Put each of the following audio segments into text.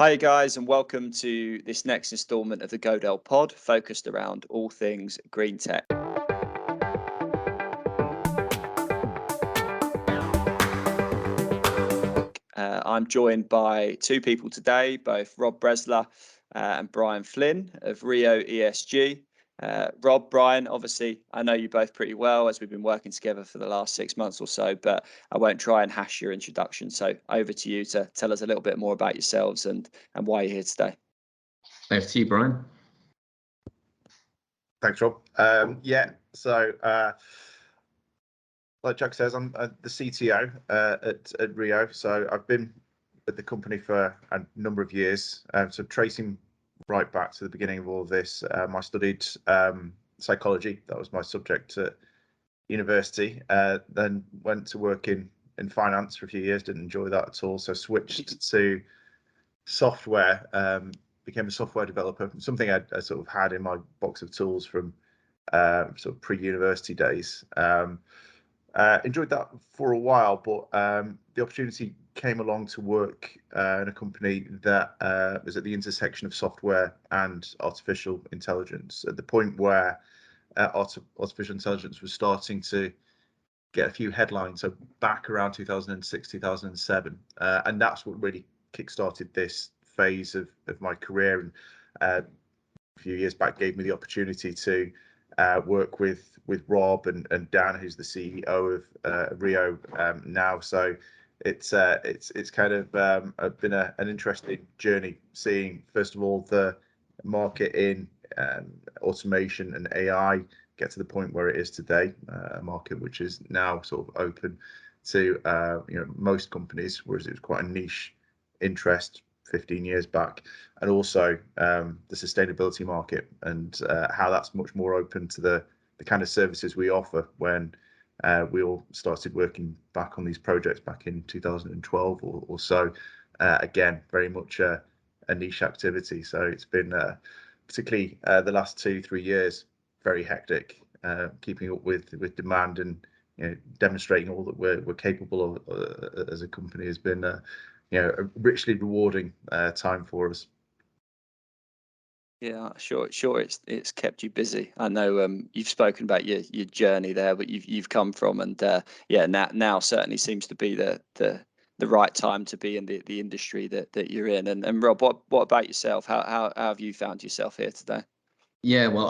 Hi guys, and welcome to this next instalment of the Godel pod, focused around all things green tech. I'm joined by two people today, both Rob Bressler and Bryan Flynn of RIO ESG. Rob, Bryan, obviously, I know you both pretty well as we've been working together for the last 6 months or so, but I won't try and hash your introduction. So over to you to tell us a little bit more about yourselves and why you're here today. Over to you, Bryan. Thanks, Rob. Like Jack says, I'm the CTO at RIO. So I've been at the company for a number of years. So tracing right back to the beginning of all of this, I studied psychology. That was my subject at university. Then went to work in finance for a few years. Didn't enjoy that at all. So switched to software. Became a software developer. Something I sort of had in my box of tools from sort of pre-university days. Enjoyed that for a while, but the opportunity came along to work in a company that was at the intersection of software and artificial intelligence, at the point where artificial intelligence was starting to get a few headlines. So back around 2006, 2007, and that's what really kickstarted this phase of my career. And a few years back gave me the opportunity to work with Rob and Dan, who's the CEO of RIO now. So it's kind of been an interesting journey, seeing first of all the market in automation and AI get to the point where it is today, a market which is now sort of open to most companies, whereas it was quite a niche interest 15 years back, and also the sustainability market and how that's much more open to the kind of services we offer when we all started working back on these projects back in 2012 or so. Again, very much a niche activity. So it's been particularly the last 2-3 years very hectic, keeping up with demand and demonstrating all that we're capable of as a company has been a richly rewarding time for us. Yeah, sure. It's kept you busy. I know you've spoken about your journey there, but you've come from, and now certainly seems to be the right time to be in the industry that you're in. And Rob, what about yourself? How have you found yourself here today? Yeah, well,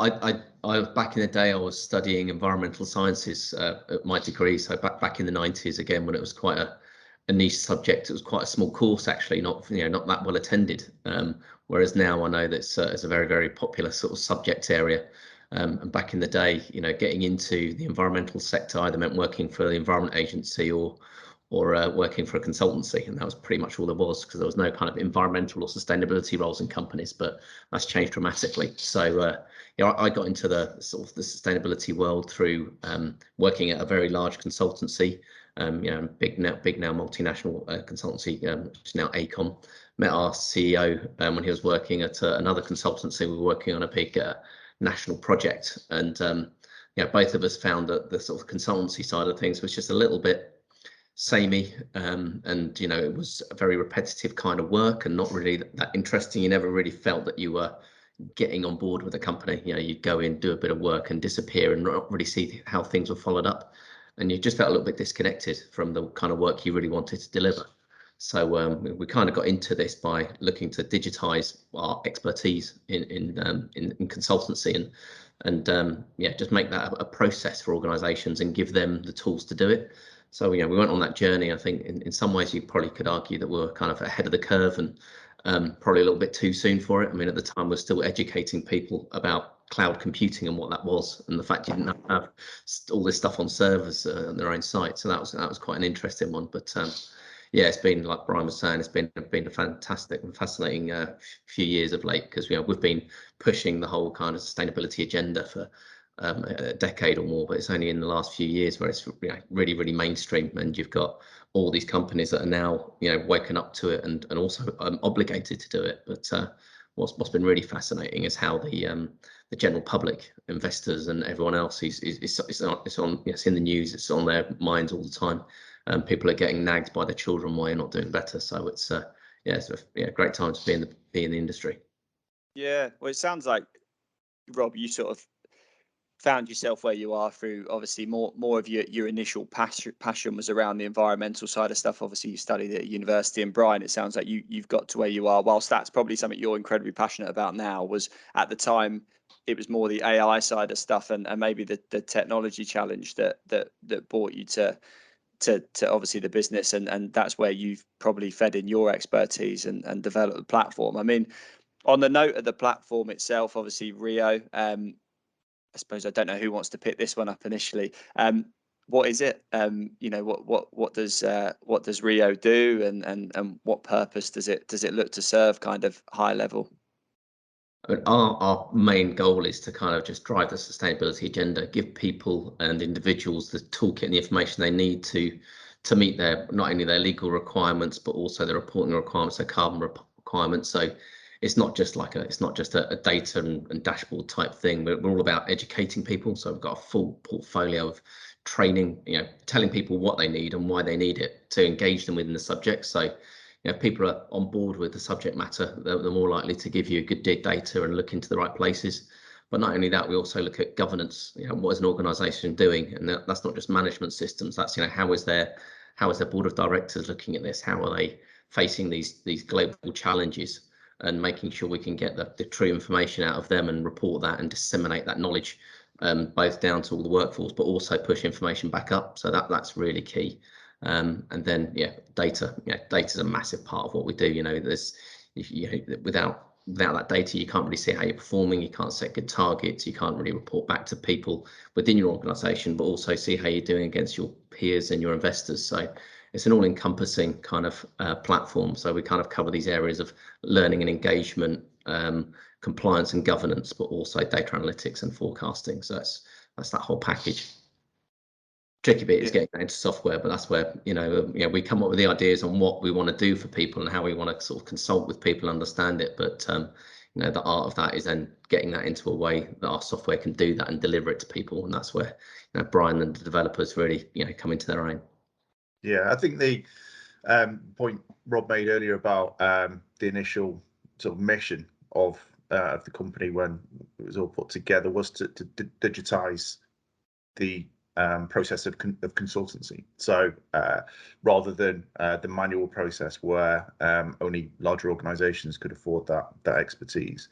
I back in the day I was studying environmental sciences at my degree. So back in the 90s, again, when it was quite a niche subject, it was quite a small course actually, not that well attended. Whereas now I know that it's a very, very popular sort of subject area. And back in the day, getting into the environmental sector either meant working for the Environment Agency or working for a consultancy, and that was pretty much all there was, because there was no kind of environmental or sustainability roles in companies. But that's changed dramatically. So I got into the sort of the sustainability world through working at a very large consultancy, big now multinational consultancy, which is now ACOM. Met our CEO when he was working at another consultancy. We were working on a big national project, and both of us found that the sort of consultancy side of things was just a little bit samey, and it was a very repetitive kind of work and not really that interesting. You never really felt that you were getting on board with the company. You'd go in, do a bit of work and disappear and not really see how things were followed up, and you just felt a little bit disconnected from the kind of work you really wanted to deliver. So we kind of got into this by looking to digitize our expertise in consultancy and just make that a process for organizations and give them the tools to do it. So we went on that journey. I think in some ways you probably could argue that we were kind of ahead of the curve and probably a little bit too soon for it. I mean, at the time we're still educating people about cloud computing and what that was, and the fact you didn't have all this stuff on servers on their own site. So that was quite an interesting one. But it's been, like Bryan was saying, it's been a fantastic and fascinating few years of late, because we've been pushing the whole kind of sustainability agenda for a decade or more, but it's only in the last few years where it's really, really mainstream, and you've got all these companies that are now waking up to it and also obligated to do it. But what's been really fascinating is how the general public, investors, and everyone else it's in the news, it's on their minds all the time. People are getting nagged by their children why you're not doing better. So yeah, it's a great time to be in the industry. Yeah, well, it sounds like, Rob, you sort of found yourself where you are through obviously more of your initial passion was around the environmental side of stuff. Obviously you studied at university, and Bryan, it sounds like you've got to where you are, whilst that's probably something you're incredibly passionate about now, was at the time it was more the AI side of stuff and maybe the technology challenge that brought you to obviously the business, and that's where you've probably fed in your expertise and developed the platform. I mean, on the note of the platform itself, obviously RIO, I suppose I don't know who wants to pick this one up initially. What is it? What does RIO do, and what purpose does it look to serve, kind of high level? I mean, our main goal is to kind of just drive the sustainability agenda, give people and individuals the toolkit and the information they need to meet not only their legal requirements, but also their reporting requirements, their carbon requirements. So it's not just a data and dashboard type thing. We're all about educating people. So we've got a full portfolio of training, telling people what they need and why they need it to engage them within the subject. So if people are on board with the subject matter, they're more likely to give you good data and look into the right places. But not only that, we also look at governance. What is an organisation doing? And that's not just management systems. That's how is their board of directors looking at this? How are they facing these global challenges, and making sure we can get the true information out of them and report that and disseminate that knowledge, both down to all the workforce, but also push information back up. So that's really key. And then data is a massive part of what we do. There's without that data, you can't really see how you're performing, you can't set good targets, you can't really report back to people within your organization, but also see how you're doing against your peers and your investors. So it's an all-encompassing kind of platform. So we kind of cover these areas of learning and engagement, compliance and governance, but also data analytics and forecasting. So that's that whole package. Tricky bit is getting that into software, but that's where we come up with the ideas on what we want to do for people and how we want to sort of consult with people, understand it. But the art of that is then getting that into a way that our software can do that and deliver it to people, and that's where Bryan and the developers really come into their own. Yeah, I think the point Rob made earlier about the initial sort of mission of the company when it was all put together was to digitize the process of consultancy. So rather than the manual process where only larger organizations could afford that expertise,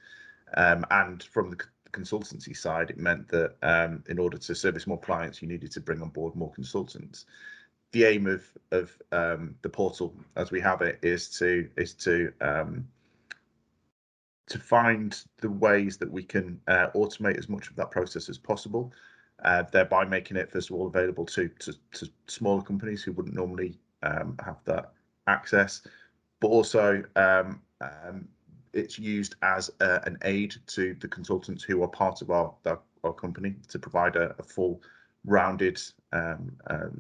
and from the consultancy side, it meant that in order to service more clients, you needed to bring on board more consultants. The aim of the portal, as we have it, is to find the ways that we can automate as much of that process as possible, thereby making it, first of all, available to smaller companies who wouldn't normally have that access, but also it's used as an aid to the consultants who are part of our company to provide a full rounded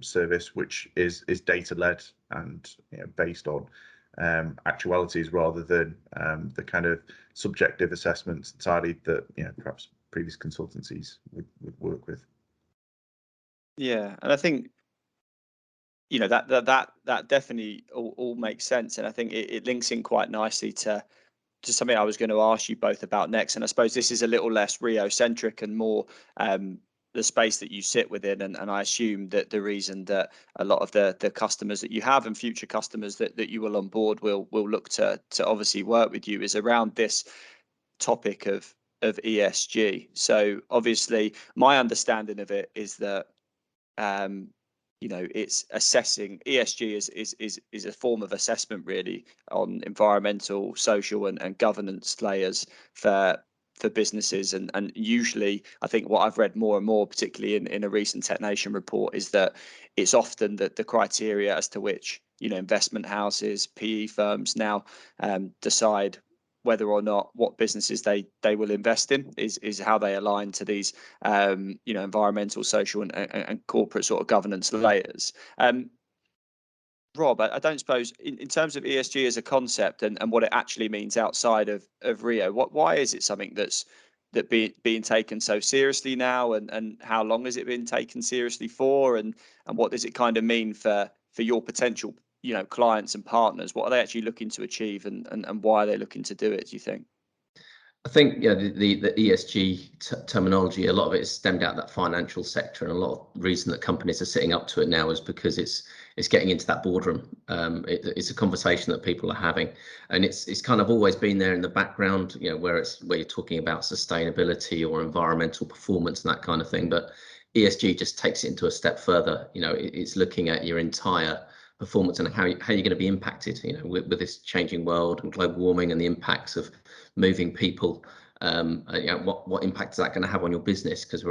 service, which is data led and based on actualities rather than the kind of subjective assessments entirely that perhaps previous consultancies would work with. Yeah, and I think that definitely all makes sense, and I think it links in quite nicely to something I was going to ask you both about next. And I suppose this is a little less RIO centric and more the space that you sit within, and I assume that the reason that a lot of the customers that you have and future customers that you will onboard will look to obviously work with you is around this topic of ESG. So obviously my understanding of it is that it's assessing. ESG is a form of assessment really on environmental, social and governance layers for businesses, and usually I think what I've read more and more, particularly in a recent Tech Nation report, is that it's often that the criteria as to which investment houses, PE firms now decide whether or not what businesses they will invest in is how they align to these environmental, social and corporate sort of governance layers. Rob, I don't suppose in terms of ESG as a concept and what it actually means outside of RIO, why is it something that's being taken so seriously now, and how long has it been taken seriously for, and what does it kind of mean for your potential clients and partners? What are they actually looking to achieve, and why are they looking to do it, do you think? I think the ESG terminology, a lot of it is stemmed out of that financial sector, and a lot of reason that companies are sitting up to it now is because it's getting into that boardroom. It's a conversation that people are having, and it's kind of always been there in the background, where you're talking about sustainability or environmental performance and that kind of thing. But ESG just takes it into a step further. It's looking at your entire performance and how you're going to be impacted, with this changing world and global warming and the impacts of moving people. What impact is that going to have on your business? Because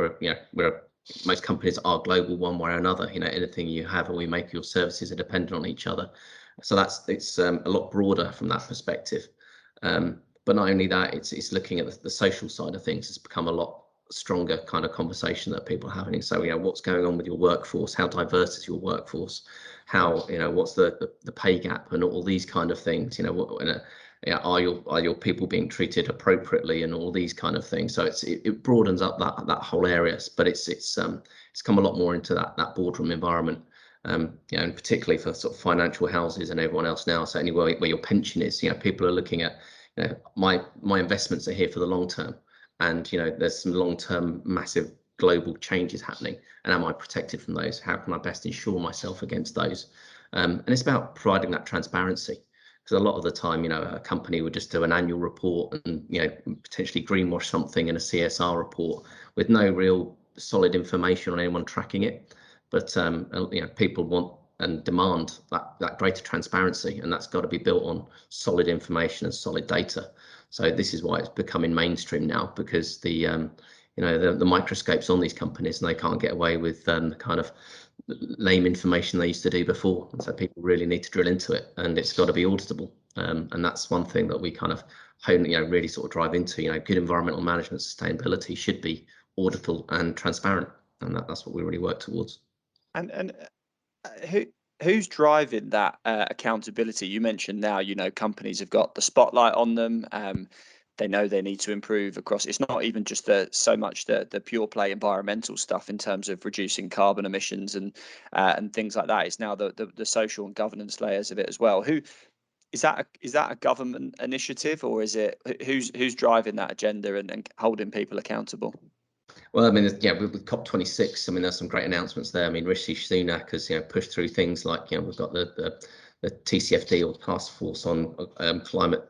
most companies are global one way or another. Anything you have or we make, your services are dependent on each other. So it's a lot broader from that perspective. But not only that, it's looking at the social side of things. It's become a lot stronger kind of conversation that people are having. So what's going on with your workforce? How diverse is your workforce? How what's the pay gap and all these kind of things? Are your people being treated appropriately and all these kind of things? So it broadens up that whole area, but it's come a lot more into that boardroom environment, and particularly for sort of financial houses and everyone else now. So anywhere where your pension is, people are looking at, my investments are here for the long term, and there's some long-term massive global changes happening, and am I protected from those? How can I best ensure myself against those? And it's about providing that transparency, because a lot of the time, a company would just do an annual report and potentially greenwash something in a CSR report with no real solid information on anyone tracking it. But people want and demand that greater transparency, and that's got to be built on solid information and solid data. So this is why it's becoming mainstream now, because the microscopes on these companies, and they can't get away with the kind of lame information they used to do before. And so people really need to drill into it, and it's got to be auditable. And that's one thing that we kind of really sort of drive into. Good environmental management, sustainability should be auditable and transparent, and that's what we really work towards. And who's driving that accountability? You mentioned now, companies have got the spotlight on them. They know they need to improve across. It's not even just so much the pure play environmental stuff in terms of reducing carbon emissions and things like that. It's now the social and governance layers of it as well. Who is that? Is that a government initiative, or is it who's driving that agenda and holding people accountable? Well, I mean, with COP26, I mean, there's some great announcements there. I mean, Rishi Sunak has pushed through things like, we've got the TCFD, or Task Force on Climate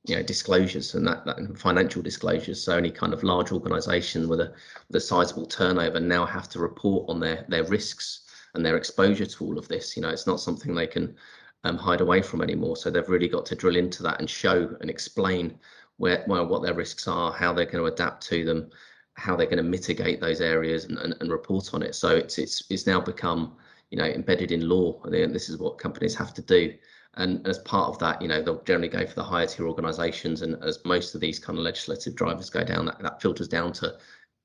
disclosures, and that financial disclosures. So any kind of large organisation with a sizable turnover now have to report on their risks and their exposure to all of this. It's not something they can hide away from anymore. So they've really got to drill into that and show and explain what their risks are, how they're going to adapt to them, how they're going to mitigate those areas and report on it. So it's now become embedded in law, and this is what companies have to do. And as part of that, they'll generally go for the higher tier organisations, and as most of these kind of legislative drivers go down, that filters down to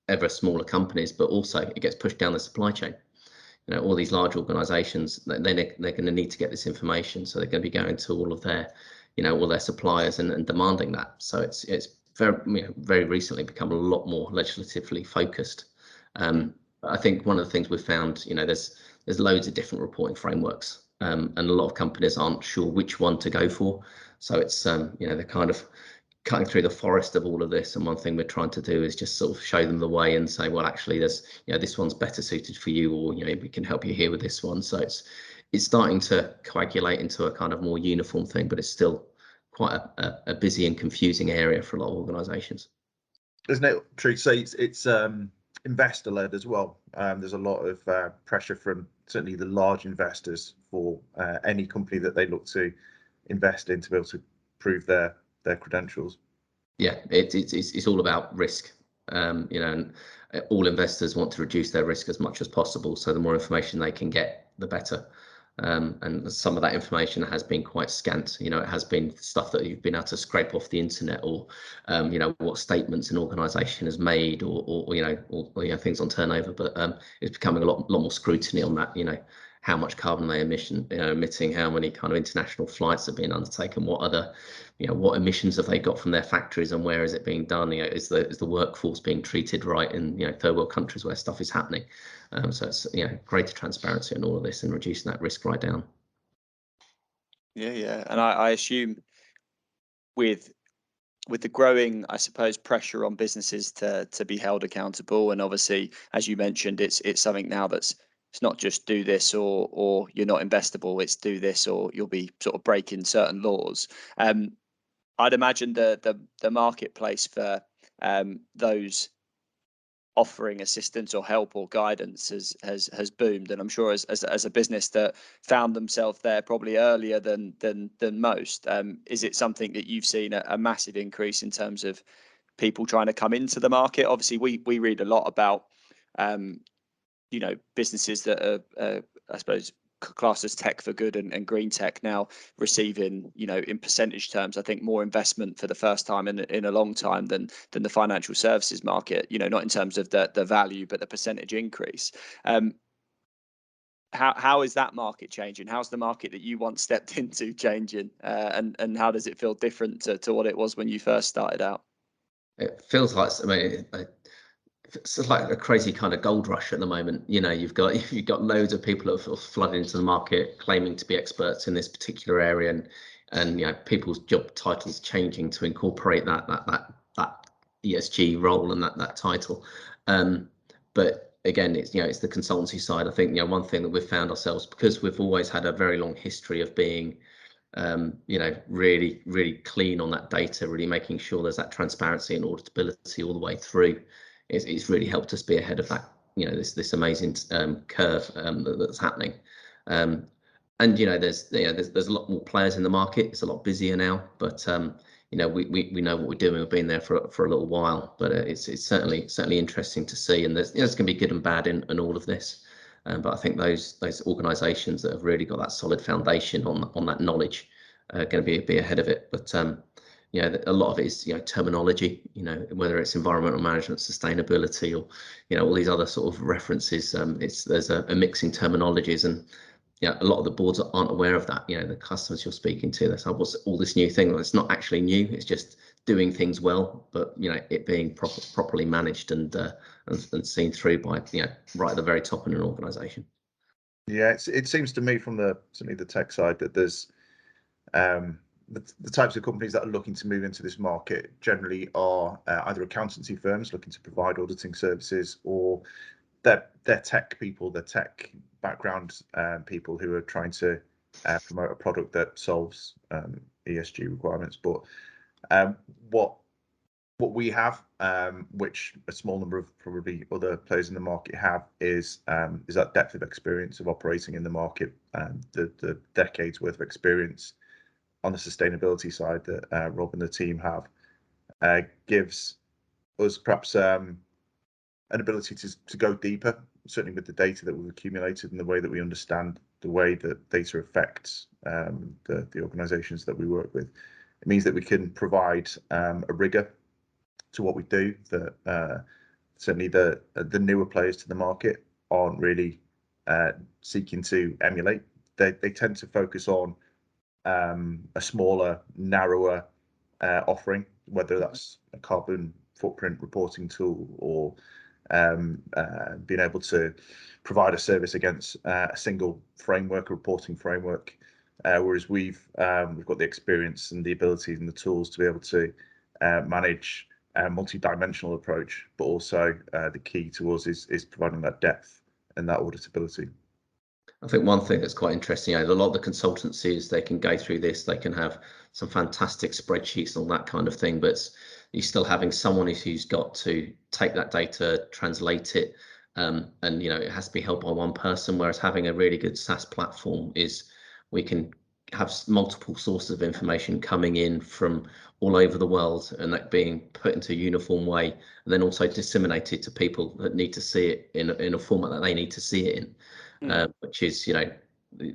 ever smaller companies, but also it gets pushed down the supply chain. All these large organisations, they're going to need to get this information, so they're going to be going to all of their all their suppliers and demanding that. So it's very recently become a lot more legislatively focused. I think one of the things we've found, there's loads of different reporting frameworks, and a lot of companies aren't sure which one to go for. So it's they're kind of cutting through the forest of all of this, and one thing we're trying to do is just sort of show them the way and say, well, actually, there's this one's better suited for you, or we can help you here with this one. So it's starting to coagulate into a kind of more uniform thing, but it's still quite a busy and confusing area for a lot of organisations. Isn't it true to say it's investor led as well? There's a lot of pressure from certainly the large investors for any company that they look to invest in to be able to prove their credentials. Yeah, it's all about risk, and all investors want to reduce their risk as much as possible. So the more information they can get, the better. And some of that information has been quite scant. It has been stuff that you've been able to scrape off the internet, or what statements an organisation has made, or things on turnover. But it's becoming a lot more scrutiny on that. How much carbon they emitting, how many kind of international flights have been undertaken, what other, what emissions have they got from their factories, and where is it being done? Is the workforce being treated right in third world countries where stuff is happening? So it's greater transparency in all of this and reducing that risk right down. Yeah. And I assume with the growing, I suppose, pressure on businesses to be held accountable, and obviously, as you mentioned, it's something now that's, it's not just do this or you're not investable. It's do this or you'll be sort of breaking certain laws. I'd imagine the marketplace for those offering assistance or help or guidance has boomed, and I'm sure as a business that found themselves there probably earlier than most, is it something that you've seen a massive increase in terms of people trying to come into the market? Obviously we read a lot about businesses that are I suppose classed as tech for good and green tech now receiving, in percentage terms, I think more investment for the first time in a long time than the financial services market, not in terms of the value, but the percentage increase. How is that market changing? How's the market that you once stepped into changing? And how does it feel different to what it was when you first started out? It feels like, I mean, it's like a crazy kind of gold rush at the moment. You've got loads of people that have flooded into the market claiming to be experts in this particular area, and people's job titles changing to incorporate that ESG role and that title. But again, it's the consultancy side. I think one thing that we've found ourselves, because we've always had a very long history of being really clean on that data, really making sure there's that transparency and auditability all the way through. It's really helped us be ahead of that, this amazing curve that's happening. And there's a lot more players in the market. It's a lot busier now, but we know what we're doing. We've been there for a little while, but it's certainly interesting to see. And there's going to be good and bad in all of this. But I think those organisations that have really got that solid foundation on that knowledge are going to be ahead of it. But a lot of it is terminology. Whether it's environmental management, sustainability, or all these other sort of references. There's a mix in terminologies, and a lot of the boards aren't aware of that. The customers you're speaking to, they say, what's all this new thing? Well, it's not actually new. It's just doing things well, but it being properly managed and seen through by right at the very top in an organisation. Yeah, it seems to me from certainly the tech side that there's the types of companies that are looking to move into this market generally are either accountancy firms looking to provide auditing services, or they're tech people, they're tech background people who are trying to promote a product that solves ESG requirements. But what we have, which a small number of probably other players in the market have, is that depth of experience of operating in the market, the decades worth of experience on the sustainability side that Rob and the team have, gives us perhaps an ability to go deeper, certainly with the data that we've accumulated and the way that we understand the way that data affects the organisations that we work with. It means that we can provide a rigour to what we do that certainly the newer players to the market aren't really seeking to emulate. They tend to focus on a smaller, narrower offering, whether that's a carbon footprint reporting tool or being able to provide a service against a single framework, a reporting framework, whereas we've got the experience and the abilities and the tools to be able to manage a multi-dimensional approach, but also the key to us is providing that depth and that auditability. I think one thing that's quite interesting, a lot of the consultancies, they can go through this, they can have some fantastic spreadsheets and all that kind of thing, but you're still having someone who's got to take that data, translate it, and it has to be held by one person, whereas having a really good SaaS platform is we can have multiple sources of information coming in from all over the world, and that being put into a uniform way, and then also disseminated to people that need to see it in a format that they need to see it in. Which is, the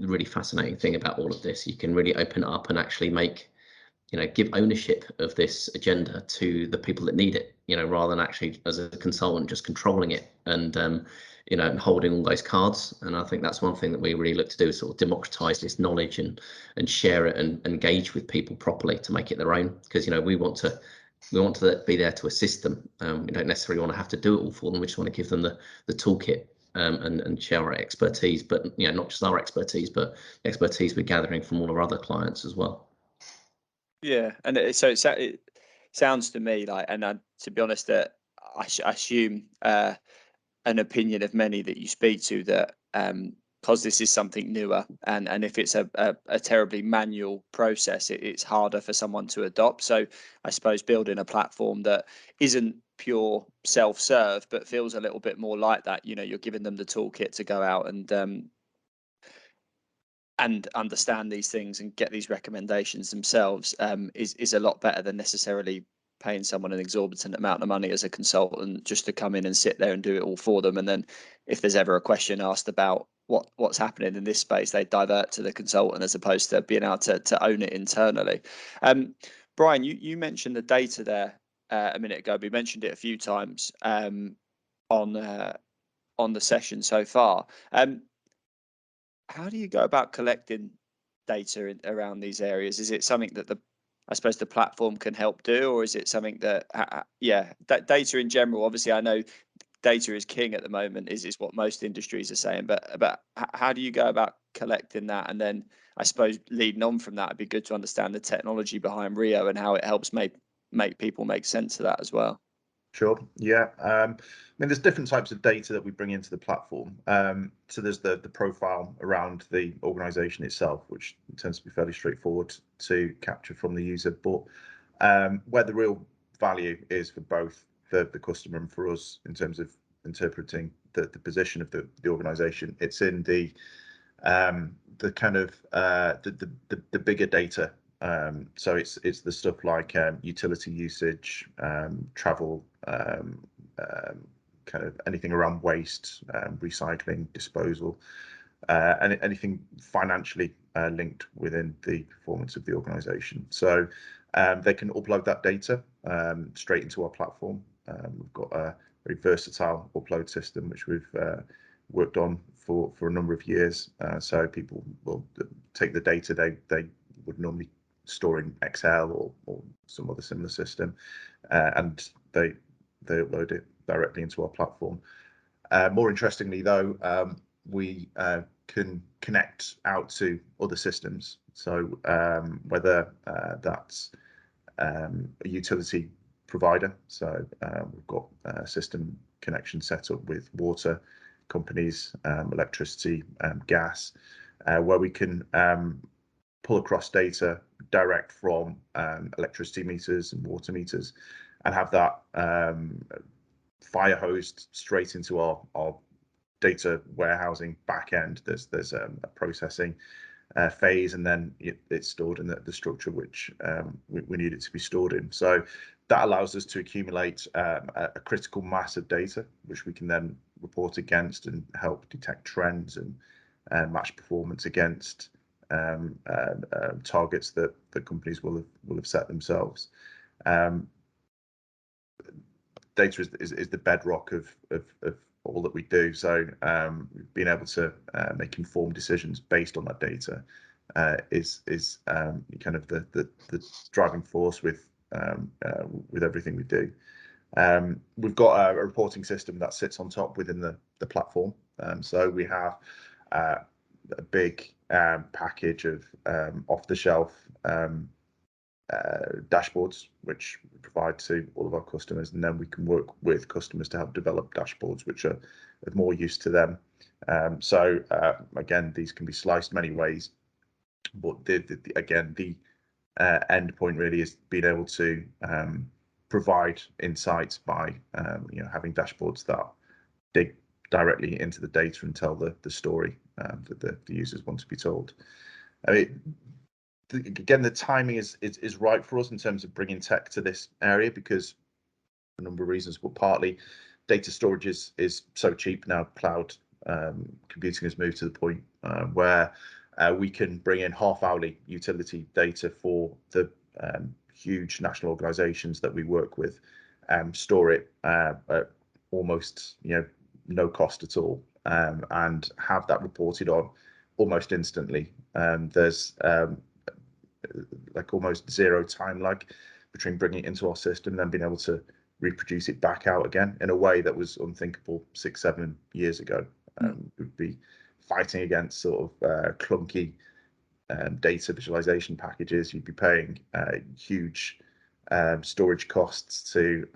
really fascinating thing about all of this. You can really open it up and actually give ownership of this agenda to the people that need it, rather than actually as a consultant just controlling it and, and holding all those cards. And I think that's one thing that we really look to do, is sort of democratize this knowledge and share it and engage with people properly to make it their own. Because, we want to be there to assist them. We don't necessarily want to have to do it all for them. We just want to give them the toolkit and share our expertise, but not just our expertise, but expertise we're gathering from all our other clients as well. Yeah, and it sounds to me like, and to be honest, that I assume an opinion of many that you speak to, that because this is something newer, and if it's a terribly manual process, it's harder for someone to adopt. So I suppose building a platform that isn't pure self-serve but feels a little bit more like that, you're giving them the toolkit to go out and understand these things and get these recommendations themselves, is a lot better than necessarily paying someone an exorbitant amount of money as a consultant just to come in and sit there and do it all for them. And then if there's ever a question asked about what's happening in this space, they divert to the consultant as opposed to being able to own it internally. Bryan, you mentioned the data there a minute ago. We mentioned it a few times on the session so far. How do you go about collecting data around these areas? Is it something that I suppose the platform can help do, or is it something that, that data in general? Obviously, I know data is king at the moment, is what most industries are saying. But how do you go about collecting that? And then I suppose leading on from that, it'd be good to understand the technology behind RIO and how it helps make people make sense of that as well. Sure. Yeah. I mean, there's different types of data that we bring into the platform. So there's the profile around the organization itself, which tends to be fairly straightforward to capture from the user. But where the real value is for both the customer and for us in terms of interpreting the position of the organization, it's in the kind of the bigger data. So it's the stuff like utility usage, travel, kind of anything around waste, recycling, disposal, and anything financially linked within the performance of the organization. So they can upload that data straight into our platform. We've got a very versatile upload system which we've worked on for a number of years. So people will take the data they would normally store in Excel or some other similar system, and they upload it directly into our platform. More interestingly, though, we can connect out to other systems. So whether that's a utility provider, so we've got a system connection set up with water companies, electricity, gas, where we can pull across data direct from electricity meters and water meters and have that fire hosed straight into our data warehousing backend. There's a processing phase, and then it's stored in the structure which we need it to be stored in. So that allows us to accumulate a critical mass of data, which we can then report against and help detect trends and match performance against targets that companies will have set themselves. Data is the bedrock of all that we do. So being able to make informed decisions based on that data is kind of the driving force with everything we do. We've got a reporting system that sits on top within the platform. So we have a big package of off-the-shelf dashboards, which we provide to all of our customers, and then we can work with customers to help develop dashboards which are of more use to them. So again, these can be sliced many ways, but again, the end point really is being able to provide insights by having dashboards that dig directly into the data and tell the story that the users want to be told. I mean, again, the timing is right for us in terms of bringing tech to this area because a number of reasons, but partly data storage is so cheap now. Cloud computing has moved to the point where we can bring in half-hourly utility data for the huge national organizations that we work with, store it at almost no cost at all, and have that reported on almost instantly. There's like almost zero time lag between bringing it into our system and then being able to reproduce it back out again in a way that was unthinkable 6-7 years ago. We'd be fighting against sort of clunky data visualization packages. You'd be paying huge storage costs to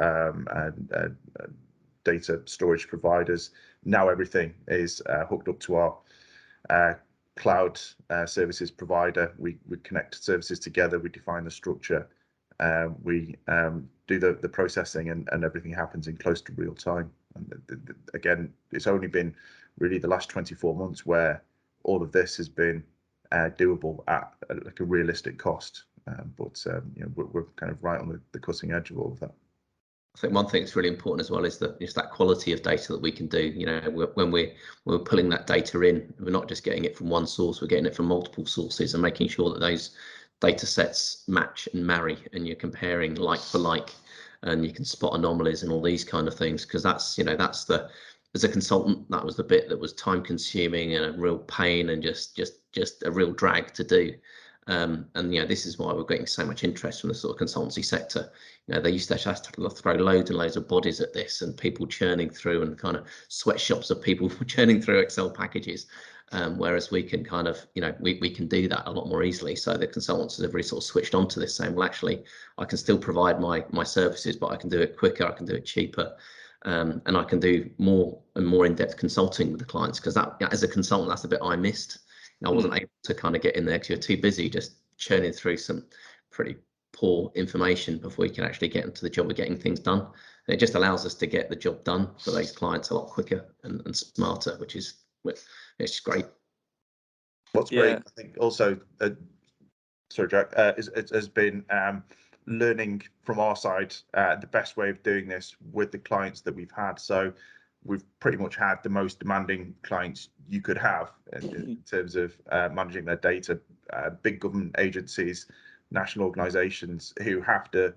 data storage providers. Now everything is hooked up to our cloud services provider. We connect services together, we define the structure, we do the processing, and everything happens in close to real time. And again, it's only been really the last 24 months where all of this has been doable at like a realistic cost. But you know, we're kind of right on the cutting edge of all of that. I think one thing that's really important as well is that quality of data that we can do. You know, when we're pulling that data in, we're not just getting it from one source, we're getting it from multiple sources, and making sure that those data sets match and marry, and you're comparing like for like, and you can spot anomalies and all these kind of things, because that's, you know, that's the, as a consultant, that was the bit that was time consuming and a real pain and just a real drag to do. And you know, this is why we're getting so much interest from the sort of consultancy sector. You know, they used to have to throw loads and loads of bodies at this, and people churning through, and kind of sweatshops of people churning through Excel packages. Whereas we can kind of, you know, we can do that a lot more easily. So the consultants have really sort of switched on to this, saying, well, actually, I can still provide my services, but I can do it quicker, I can do it cheaper. And I can do more and more in-depth consulting with the clients, because that, as a consultant, that's the bit I missed. I wasn't able to kind of get in there because you're too busy just churning through some pretty poor information before you can actually get into the job of getting things done. And it just allows us to get the job done for those clients a lot quicker and smarter, which is, it's great. What's great, I think, also, sorry, Jack, has been learning from our side the best way of doing this with the clients that we've had. So we've pretty much had the most demanding clients you could have in terms of managing their data. Big government agencies, national organisations who have to,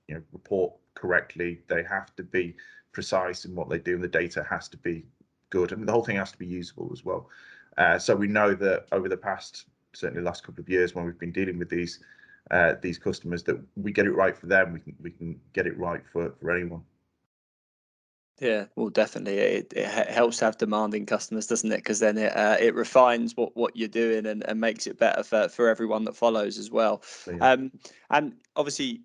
you know, report correctly. They have to be precise in what they do, and the data has to be good, and the whole thing has to be usable as well. So we know that over the past, certainly the last couple of years, when we've been dealing with these customers, that we get it right for them, we can get it right for anyone. Yeah, well, definitely, it helps to have demanding customers, doesn't it? Because then it refines what you're doing and makes it better for everyone that follows as well. Yeah. And obviously,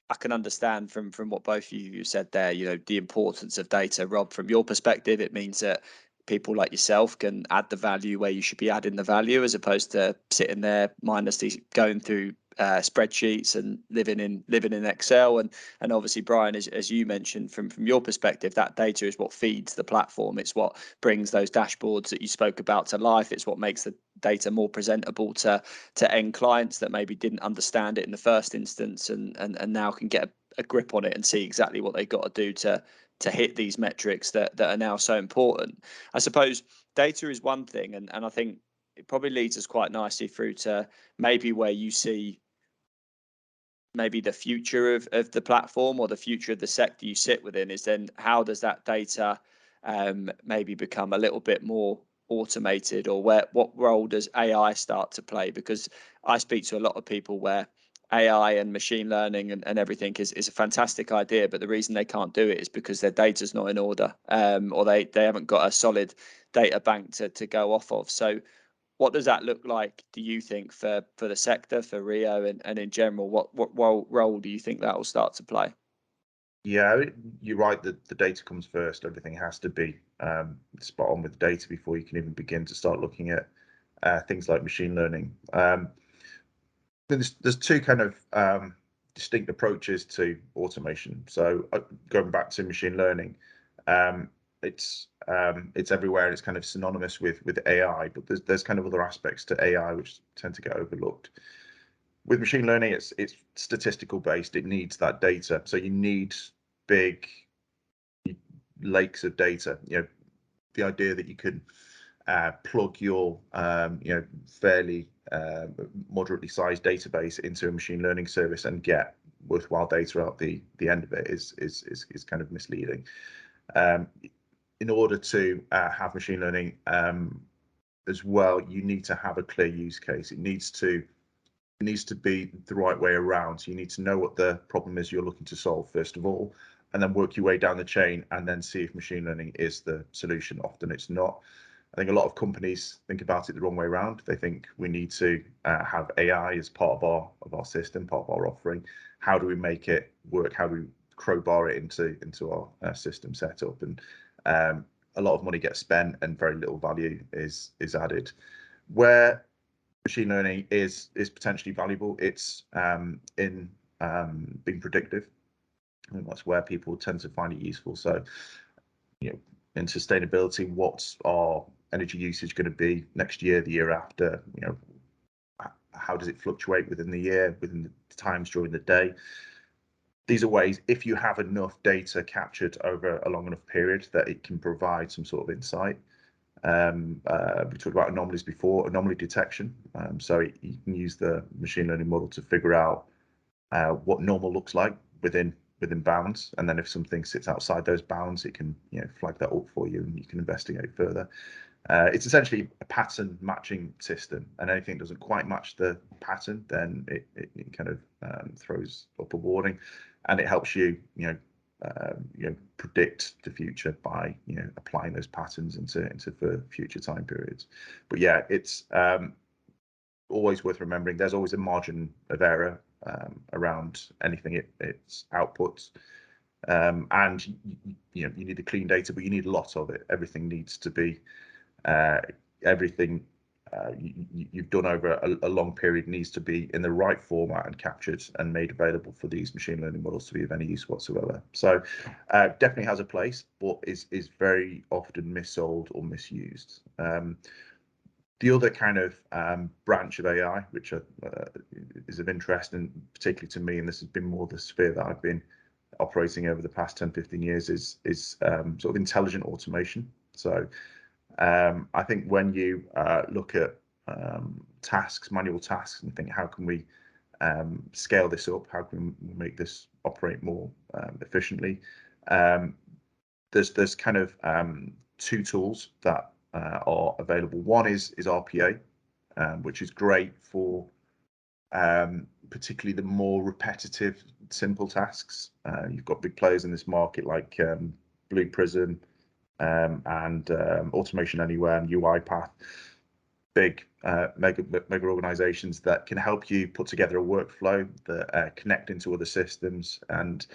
I can understand from what both of you said there, you know, the importance of data. Rob, from your perspective, it means that people like yourself can add the value where you should be adding the value, as opposed to sitting there mindlessly going through spreadsheets and living in Excel. And obviously, Bryan, as you mentioned, from your perspective, that data is what feeds the platform. It's what brings those dashboards that you spoke about to life. It's what makes the data more presentable to end clients that maybe didn't understand it in the first instance, and now can get a grip on it and see exactly what they've got to do to hit these metrics that are now so important. I suppose data is one thing, and I think it probably leads us quite nicely through to maybe where you see maybe the future of the platform, or the future of the sector you sit within, is then how does that data maybe become a little bit more automated, or what role does AI start to play? Because I speak to a lot of people where AI and machine learning and everything is a fantastic idea, but the reason they can't do it is because their data's not in order, or they haven't got a solid data bank to go off of. So what does that look like, do you think, for the sector, for RIO, and in general, what role do you think that will start to play? Yeah, you're right that the data comes first. Everything has to be spot on with the data before you can even begin to start looking at things like machine learning. There's two kind of distinct approaches to automation. So going back to machine learning, it's everywhere, and it's kind of synonymous with AI, but there's kind of other aspects to AI which tend to get overlooked. With machine learning, it's statistical based. It needs that data, so you need big lakes of data. You know, the idea that you can plug your fairly moderately sized database into a machine learning service and get worthwhile data out the end of it is kind of misleading. In order to have machine learning as well, you need to have a clear use case. It needs to be the right way around. So you need to know what the problem is you're looking to solve first of all, and then work your way down the chain, and then see if machine learning is the solution. Often it's not. I think a lot of companies think about it the wrong way around. They think we need to have AI as part of our system, part of our offering. How do we make it work? How do we crowbar it into our system setup? And a lot of money gets spent and very little value is added. Where machine learning is potentially valuable, it's in being predictive. And that's where people tend to find it useful. So, you know, in sustainability, what's our energy usage going to be next year, the year after? You know, how does it fluctuate within the year, within the times during the day? These are ways, if you have enough data captured over a long enough period, that it can provide some sort of insight. We talked about anomalies before, anomaly detection. So you can use the machine learning model to figure out what normal looks like within bounds, and then if something sits outside those bounds, it can, you know, flag that up for you, and you can investigate further. It's essentially a pattern matching system, and anything that doesn't quite match the pattern, then it kind of throws up a warning, and it helps you, you know, predict the future by, you know, applying those patterns into for future time periods. But yeah, it's always worth remembering there's always a margin of error around anything it's outputs, and you know, you need the clean data, but you need a lot of it. Everything needs to be everything you've done over a long period needs to be in the right format and captured and made available for these machine learning models to be of any use whatsoever. So definitely has a place, but is very often missold or misused. The other kind of branch of AI, which is of interest, and particularly to me, and this has been more the sphere that I've been operating over the past 10-15 years, is sort of intelligent automation. So I think when you look at tasks, manual tasks, and think, how can we scale this up? How can we make this operate more efficiently? There's kind of two tools that are available. One is RPA, which is great for particularly the more repetitive, simple tasks. You've got big players in this market like Blue Prism and Automation Anywhere and UiPath, big mega organizations that can help you put together a workflow that connect into other systems, and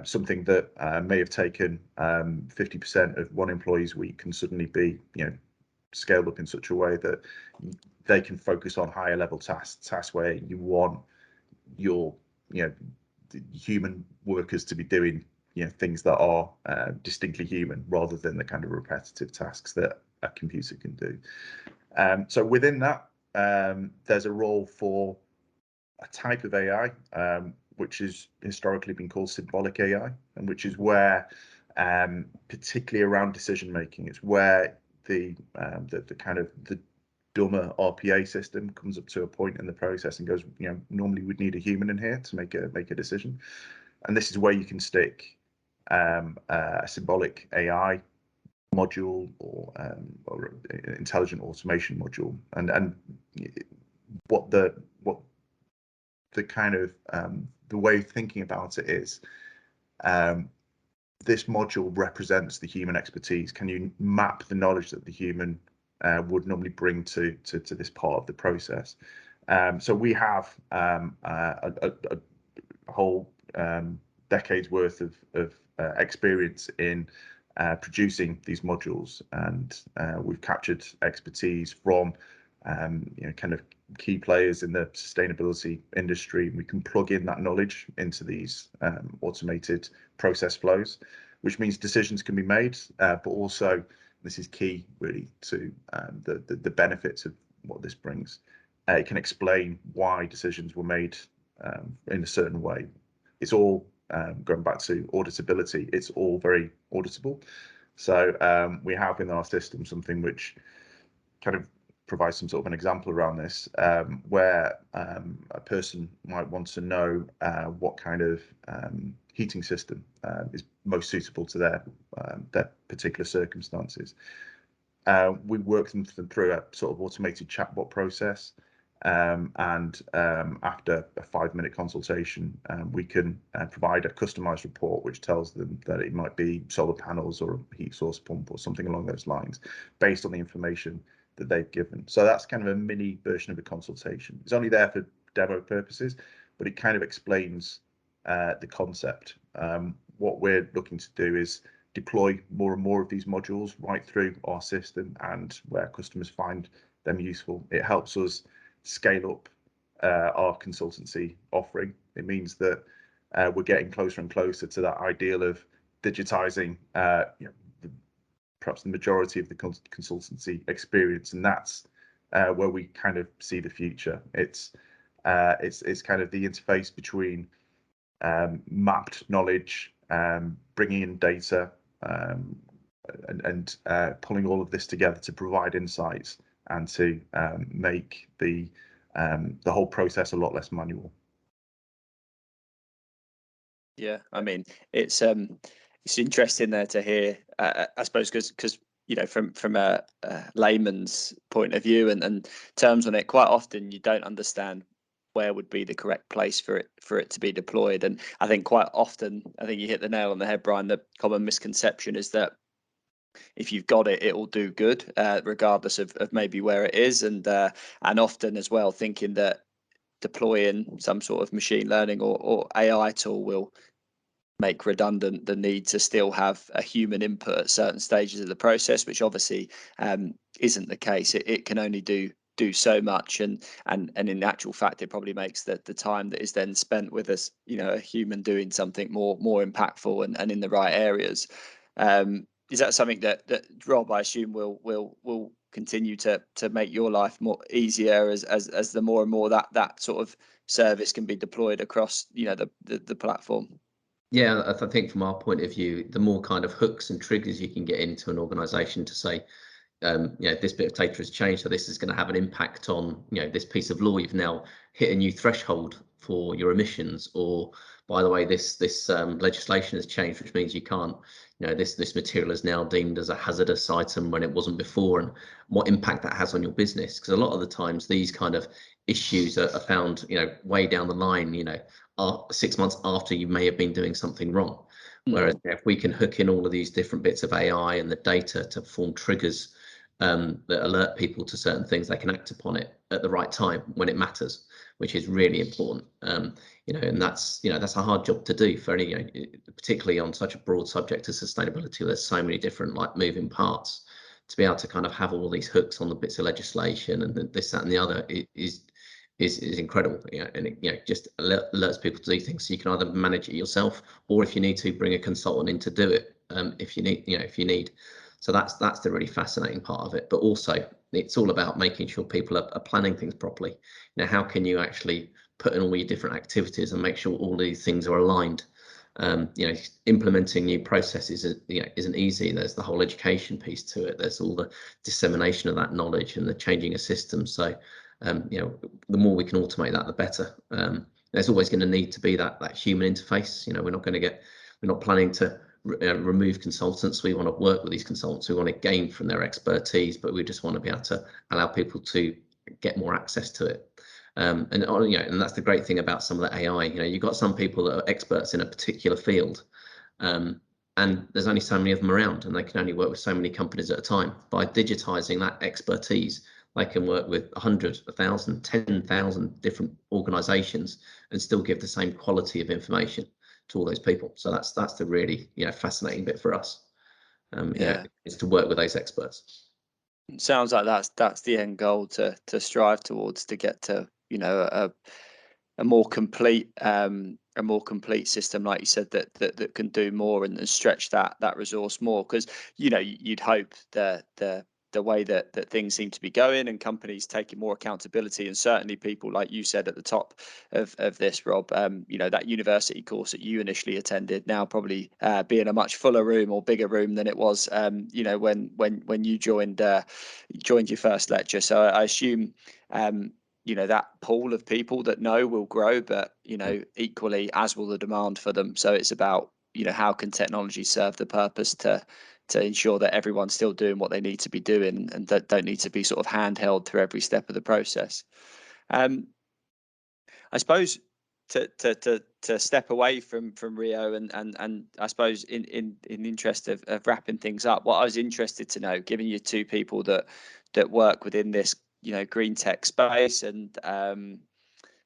something that may have taken 50% of one employee's week can suddenly be, you know, scaled up in such a way that they can focus on higher level tasks where you want your, you know, human workers to be doing, you know, things that are distinctly human, rather than the kind of repetitive tasks that a computer can do. So within that, there's a role for a type of AI, which has historically been called symbolic AI, and which is where, particularly around decision making, it's where the kind of the dumber RPA system comes up to a point in the process and goes, you know, normally we'd need a human in here to make a decision, and this is where you can stick a symbolic AI module or intelligent automation module, and what the kind of the way of thinking about it is, this module represents the human expertise. Can you map the knowledge that the human would normally bring to this part of the process? So we have a whole decades worth of experience in producing these modules, and we've captured expertise from you know, kind of key players in the sustainability industry. We can plug in that knowledge into these automated process flows, which means decisions can be made, but also, this is key really to the benefits of what this brings. It can explain why decisions were made in a certain way. It's all going back to auditability, it's all very auditable. So we have in our system something which kind of provides some sort of an example around this, where a person might want to know what kind of heating system is most suitable to their particular circumstances. We work them through a sort of automated chatbot process, After a 5-minute consultation, we can provide a customized report which tells them that it might be solar panels or a heat source pump or something along those lines, based on the information that they've given. So that's kind of a mini version of a consultation. It's only there for demo purposes, but it kind of explains the concept. What we're looking to do is deploy more and more of these modules right through our system, and where customers find them useful, it helps us scale up our consultancy offering. It means that we're getting closer and closer to that ideal of digitizing perhaps the majority of the consultancy experience, and that's where we kind of see the future. It's kind of the interface between mapped knowledge, bringing in data, and pulling all of this together to provide insights and to make the whole process a lot less manual. Yeah, I mean, it's interesting there to hear, I suppose, because from a layman's point of view and terms on it, quite often you don't understand where would be the correct place for it to be deployed. And I think quite often, I think you hit the nail on the head, Bryan, the common misconception is that if you've got it, it will do good, regardless of maybe where it is. And often as well, thinking that deploying some sort of machine learning or AI tool will make redundant the need to still have a human input at certain stages of the process, which obviously isn't the case. It can only do so much, and in actual fact, it probably makes the time that is then spent with us, a human doing something more impactful and in the right areas. Is that something that Rob, I assume, will continue to make your life more easier as the more and more that sort of service can be deployed across the platform? Yeah, I think from our point of view, the more kind of hooks and triggers you can get into an organization to say, this bit of data has changed, so this is going to have an impact on, this piece of law. You've now hit a new threshold for your emissions, or by the way, this legislation has changed, which means you can't, this material is now deemed as a hazardous item when it wasn't before, and what impact that has on your business. Because a lot of the times these kind of issues are found, way down the line, 6 months after you may have been doing something wrong. Whereas if we can hook in all of these different bits of AI and the data to form triggers that alert people to certain things, they can act upon it at the right time when it matters, which is really important. And that's a hard job to do for any, particularly on such a broad subject as sustainability. There's so many different moving parts. To be able to kind of have all these hooks on the bits of legislation and this, that, and the other is incredible, and it just alerts people to do things. So you can either manage it yourself, or if you need to, bring a consultant in to do it if you need. So that's the really fascinating part of it. But also, it's all about making sure people are planning things properly. How can you actually put in all your different activities and make sure all these things are aligned? Implementing new processes isn't easy. There's the whole education piece to it. There's all the dissemination of that knowledge and the changing of systems. So the more we can automate that, the better. There's always going to need to be that human interface. We're not planning to remove consultants. We want to work with these consultants. We want to gain from their expertise, but we just want to be able to allow people to get more access to it. And that's the great thing about some of the AI. You've got some people that are experts in a particular field, and there's only so many of them around, and they can only work with so many companies at a time. By digitizing that expertise, they can work with 100, 1,000, 10,000 different organizations and still give the same quality of information to all those people. So that's the really fascinating bit for us. Is to work with those experts. It sounds like that's the end goal to strive towards, to get to a more complete system, like you said, that can do more and stretch that resource more. Because you'd hope that the way that things seem to be going, and companies taking more accountability, and certainly people like you said at the top of this, Rob, that university course that you initially attended now probably being a much fuller room or bigger room than it was when you joined your first lecture. So I assume that pool of people that know will grow, but equally as will the demand for them. So it's about how can technology serve the purpose to ensure that everyone's still doing what they need to be doing, and that don't need to be sort of handheld through every step of the process. I suppose to step away from RIO and I suppose in interest of wrapping things up, what I was interested to know, given you two people that work within this, you know, green tech space and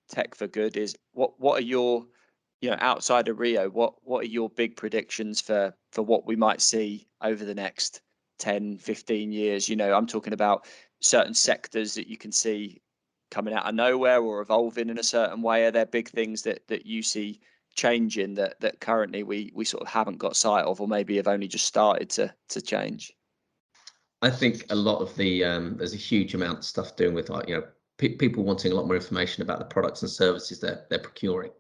tech for good, is what are your, you know, outside of RIO, what are your big predictions for what we might see over the next 10, 15 years? You know, I'm talking about certain sectors that you can see coming out of nowhere or evolving in a certain way. Are there big things that you see changing that currently we sort of haven't got sight of, or maybe have only just started to change? I think a lot of the there's a huge amount of stuff doing with, like, you know, people wanting a lot more information about the products and services they're procuring.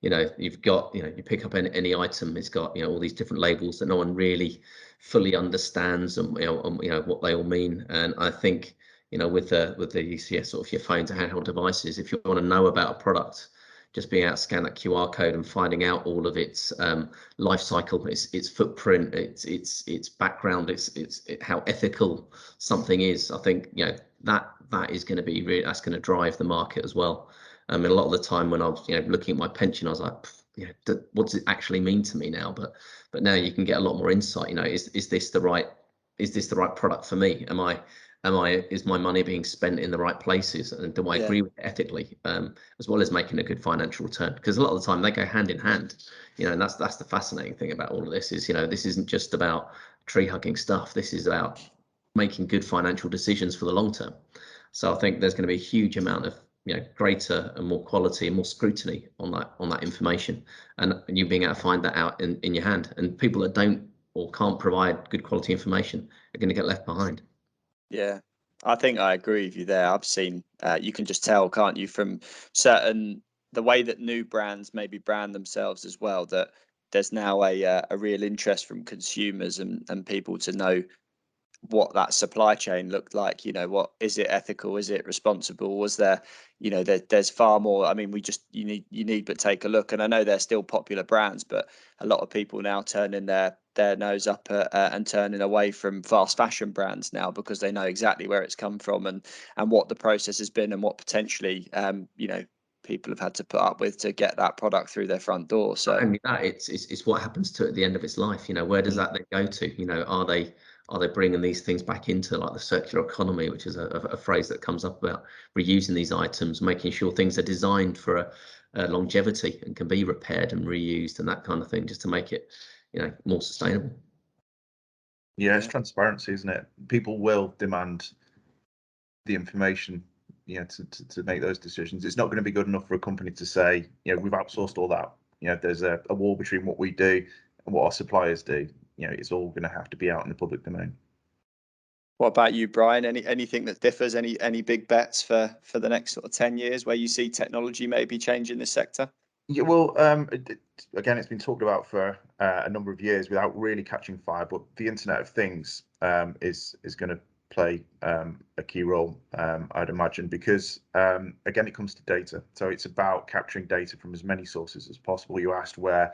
You know, you've got, you know, you pick up any item, it's got, you know, all these different labels that no one really fully understands, and you know what they all mean. And I think, you know, with the sort of your phones and handheld devices, if you want to know about a product, just being able to scan that QR code and finding out all of its life cycle, its footprint, its background, its how ethical something is. I think, you know, that is going to be really, that's going to drive the market as well. I mean, a lot of the time when I was, you know, looking at my pension, I was like, you know, what does it actually mean to me now? But now you can get a lot more insight. You know, is this the right product for me? Is my money being spent in the right places, and do I agree with it ethically, as well as making a good financial return? Because a lot of the time they go hand in hand. You know, and that's the fascinating thing about all of this is, you know, this isn't just about tree hugging stuff. This is about making good financial decisions for the long term. So I think there's going to be a huge amount of, you know, greater and more quality and more scrutiny on that information, and you being able to find that out in your hand. And people that don't or can't provide good quality information are going to get left behind. Yeah, I think I agree with you there. I've seen, you can just tell, can't you, from the way that new brands maybe brand themselves as well, that there's now a real interest from consumers and people to know what that supply chain looked like. You know, what is it ethical, is it responsible, was there, you know, there's far more. I mean, you need but take a look, and I know they're still popular brands, but a lot of people now turning their nose up and turning away from fast fashion brands now, because they know exactly where it's come from and what the process has been, and what potentially you know, people have had to put up with to get that product through their front door. So not only that, it's what happens to it at the end of its life. You know, where does that then go to? You know, are they bringing these things back into, like, the circular economy, which is a phrase that comes up about reusing these items, making sure things are designed for a longevity and can be repaired and reused and that kind of thing, just to make it, you know, more sustainable. Yeah, it's transparency, isn't it? People will demand the information, you know, to make those decisions. It's not going to be good enough for a company to say, you know, we've outsourced all that. You know, there's a wall between what we do and what our suppliers do. You know, it's all going to have to be out in the public domain. what about you, Brian? Anything that differs? Any big bets for the next sort of 10 years where you see technology maybe changing this sector? Yeah, well, again, it's been talked about for a number of years without really catching fire. But the Internet of Things is going to play a key role, I'd imagine, because again, it comes to data. So it's about capturing data from as many sources as possible. You asked where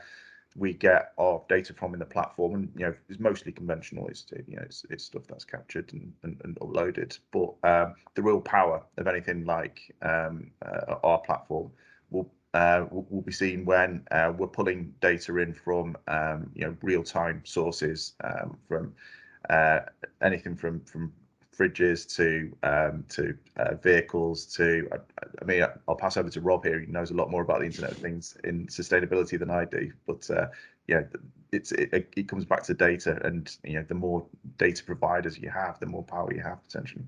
we get our data from in the platform, and, you know, it's mostly conventional. It's, you know, it's stuff that's captured and uploaded. But the real power of anything like our platform will be seen when we're pulling data in from you know, real-time sources, from anything from fridges to vehicles to, I mean, I'll pass over to Rob here. He knows a lot more about the Internet of Things in sustainability than I do, but yeah, it comes back to data, and, you know, the more data providers you have, the more power you have potentially.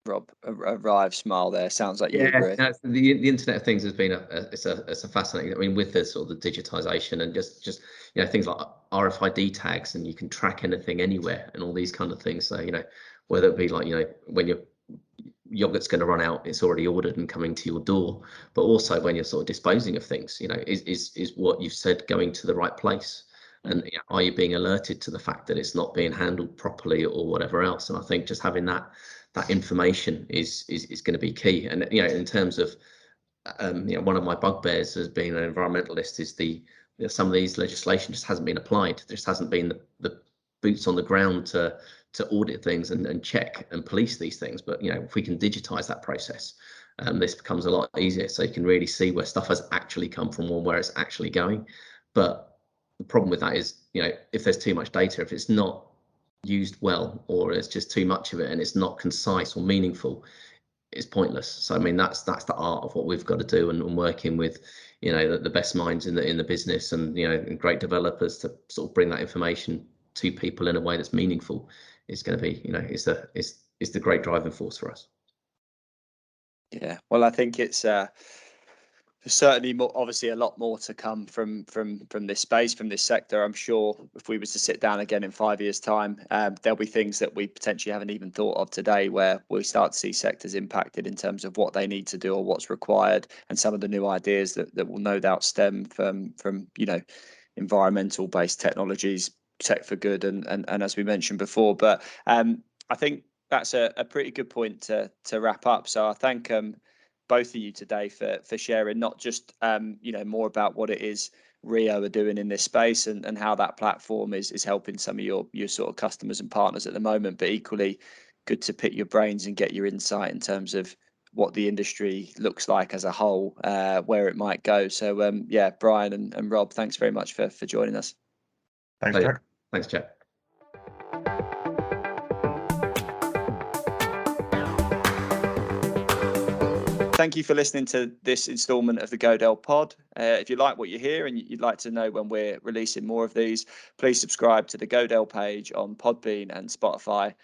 Rob, a wry smile there. Sounds like you agree. Yeah, the Internet of Things has been it's a fascinating. I mean, with the sort of the digitization and just you know, things like RFID tags, and you can track anything anywhere and all these kind of things. So, you know, whether it be like, you know, when your yogurt's going to run out, it's already ordered and coming to your door, but also when you're sort of disposing of things, you know, is what you've said going to the right place, and, you know, are you being alerted to the fact that it's not being handled properly or whatever else? And I think just having that information is going to be key. And, you know, in terms of you know, one of my bugbears as being an environmentalist is you know, some of these legislation just hasn't been applied. There just hasn't been the boots on the ground to to audit things and check and police these things. But if we can digitize that process, this becomes a lot easier. So you can really see where stuff has actually come from and where it's actually going. But the problem with that is, if there's too much data, if it's not used well, or there's just too much of it and it's not concise or meaningful, it's pointless. So I mean, that's the art of what we've got to do, and working with the best minds in the business, and and great developers to sort of bring that information to people in a way that's meaningful is going to be is the great driving force for us. Yeah, well, I think it's certainly obviously a lot more to come from this space, from this sector. I'm sure if we were to sit down again in 5 years' time, there'll be things that we potentially haven't even thought of today, where we start to see sectors impacted in terms of what they need to do or what's required, and some of the new ideas that will no doubt stem from environmental based technologies, tech for good, and as we mentioned before. But I think that's a pretty good point to wrap up. So I thank both of you today for sharing not just more about what it is RIO are doing in this space, and how that platform is helping some of your sort of customers and partners at the moment, but equally good to pick your brains and get your insight in terms of what the industry looks like as a whole, where it might go. So yeah, Bryan and Rob, thanks very much for joining us. Thanks, Jack. Thanks, Jack. Thank you for listening to this instalment of the Godel Pod. If you like what you hear and you'd like to know when we're releasing more of these, please subscribe to the Godel page on Podbean and Spotify.